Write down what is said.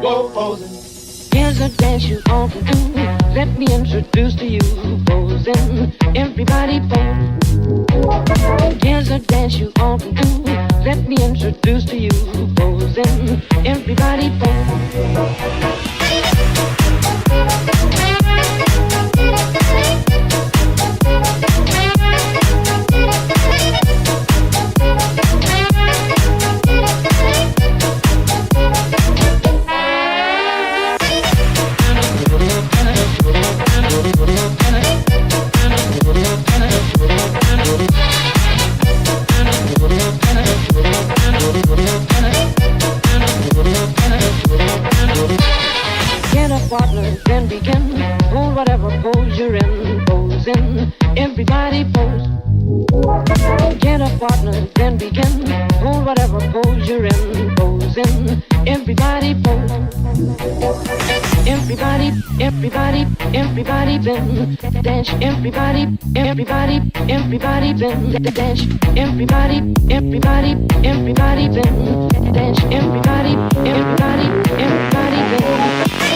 Here's a dance you ought to do. Let me introduce to you posing. Everybody pose. Here's a dance you ought to do. Let me introduce to you posing. Everybody pose. Get a partner, then begin. Hold whatever pose you're in. Pose in, everybody pose. Get a partner, then begin. Hold whatever pose you're in. Pose in, everybody pose. Everybody, everybody, everybody then dance. Everybody, everybody, everybody then dance. Everybody, everybody, everybody then dance. Everybody, everybody, everybody then.